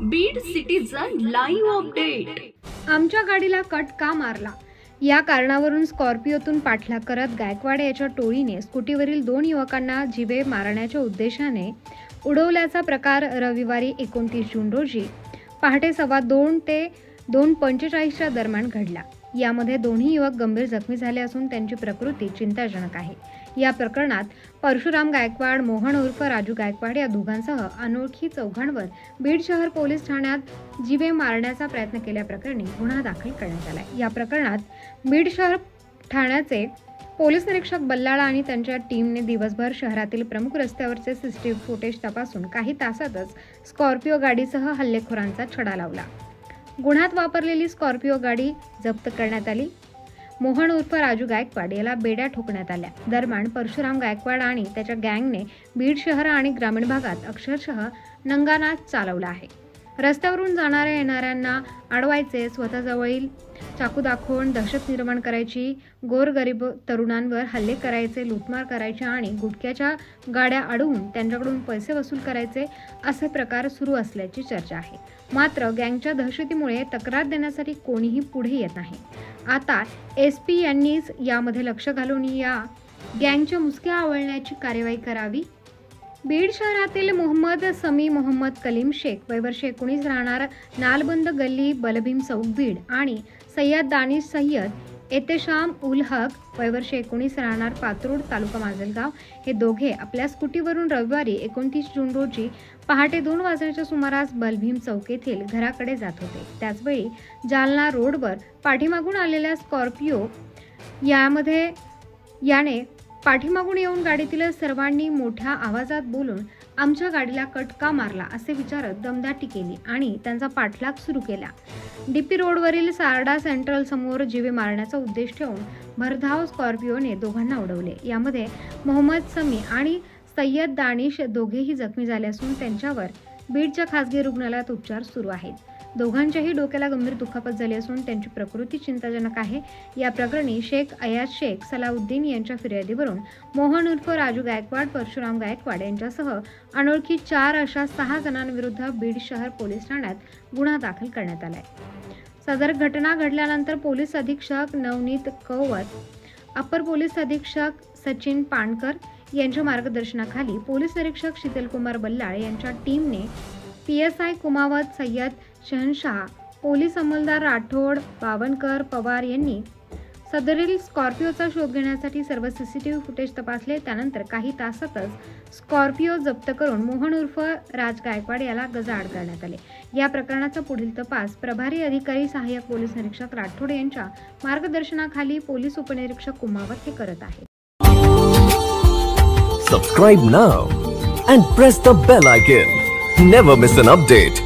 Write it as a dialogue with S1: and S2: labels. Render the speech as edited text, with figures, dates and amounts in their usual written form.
S1: Beed citizen live update.
S2: आमच्या गाडीला cut का मारला या कारणावरून स्कॉर्पिओतून पाठलाग करत गायकवाड याच्या टोळीने स्कूटीवरील 2 युवकांना जीवे मारण्याच्या उद्देशाने उडवल्याचा प्रकार रविवारी 29 जून रोजी पहाटे 2:15 ते 2:45च्या दरम्यान घडला। यामध्ये दोन्ही युवक गंभीर जखमी झाले असून त्यांची प्रकृती चिंताजनक आहे। या प्रकरणात परशुराम गायकवाड, मोहन उर्फ राजू गायकवाड या दोघांसह अनोळखी चौघांवर बीड शहर पोलीस ठाण्यात जीवे मारण्याचा प्रयत्न केल्याप्रकरणी गुन्हा दाखल करण्यात आला। या प्रकरणात बीड शहर ठाण्याचे पोलीस निरीक्षक बल्लाळा आणि त्यांच्या टीमने दिवसभर शहरातील प्रमुख रस्त्यावरचे सीसीटीव्ही फुटेज तपासून काही तासातच स्कॉर्पिओ गाडीसह हल्लेखोरांचा छडा लावला। गुन्ह्यात वापरलेली स्कॉर्पिओ गाडी जप्त करण्यात आली। मोहन उर्फ राजू गायकवाड याला बेड्या ठोकण्यात आल्या। दरम्यान परशुराम गायकवाड आणि त्याच्या गँगने बीड शहर आणि ग्रामीण भागात अक्षरशः नंगानाच चालवला आहे। रस्त्यावरून जाणाऱ्या येणाऱ्यांना अडवायचे, स्वतःजवळील चाकू दाखवून दहशत निर्माण करायची, गोरगरीब तरुणांवर हल्ले करायचे, लूटमार करायचे आणि गुटख्याच्या गाड्या अडवून त्यांच्याकडून पैसे वसूल करायचे असे प्रकार सुरू असल्याची चर्चा आहे। मात्र गँगच्या दहशतीमुळे तक्रार देण्यासाठी कोणीही पुढे येत नाही। आता एसपी यांनीच यामध्ये लक्ष घालून या गँगच्या मुसक्या आवळण्याची कार्यवाही करावी। बीड शहरातील मोहम्मद समी मोहम्मद कलीम शेख वय वर्ष 19 राहणार नालबंद गल्ली बलभीम चौक बीड आणि सय्यद दानिश सय्यद एतेशाम उल हक वय वर्ष 19 राहणार पात्रोड तालुका माजलगाव हे दोघे आपल्या स्कूटीवरून रविवारी 29 जून रोजी पहाटे 2 वाजण्याच्या सुमारास बलभीम चौक येथील घराकडे जात होते। त्याचवेळी जालना रोडवर पाठीमागून आलेल्या स्कॉर्पिओ याने पाठीमागून येऊन गाडीतील सर्वांनी मोठ्या आवाजात बोलून आमच्या गाडीला कट का मारला असे विचारत दमदाटी केली आणि त्यांचा पाठलाग सुरू केला। डीपी रोडवरील सारडा सेंट्रल समोर जीवे मारण्याचा उद्देश ठेवून भरधाव स्कॉर्पिओने दोघांना उडवले। यामध्ये मोहम्मद समी आणि सय्यद दानिश दोघेही जखमी झाले असून त्यांच्यावर बीडच्या खासगी रुग्णालयात उपचार सुरू आहेत। दोघांच्याही डोक्याला गंभीर दुखापत झाली असून त्यांची प्रकृती चिंताजनक आहे। या प्रकरणी शेख अयाज शेख सलाउद्दीन यांच्या फिर्यादीवरून मोहन उर्फ राजू गायकवाड, परशुराम गायकवाड यांच्यासह अनोळखी 4 अशा 6 जणांविरुद्ध बीड शहर पोलीस ठाण्यात गुन्हा दाखल करण्यात आलाय। सदर घटना घडल्यानंतर पोलीस अधीक्षक नवनीत कौवत, अपर पोलीस अधीक्षक सचिन पाणकर यांच्या मार्गदर्शनाखाली पोलीस निरीक्षक शीतलकुमार बल्लाळ यांच्या टीमने PSI कुमावत, सय्यद शहनशाह, पोलीस अंमलदार राठोड, बावनकर, पवार यांनी सदरील स्कॉर्पिओचा शोध घेण्यासाठी सर्व सीसीटीव्ही फुटेज तपासले। त्यानंतर काही तासातच स्कॉर्पिओ जप्त करून मोहन उर्फ राज गायकवाड याला गजाआड करण्यात आले। या प्रकरणाचा पुढील तपास प्रभारी अधिकारी सहाय्यक पोलीस निरीक्षक राठोड यांच्या मार्गदर्शनाखाली पोलीस उपनिरीक्षक कुमावत हे करत आहेत।
S3: Subscribe now and press the bell icon. Never miss an update.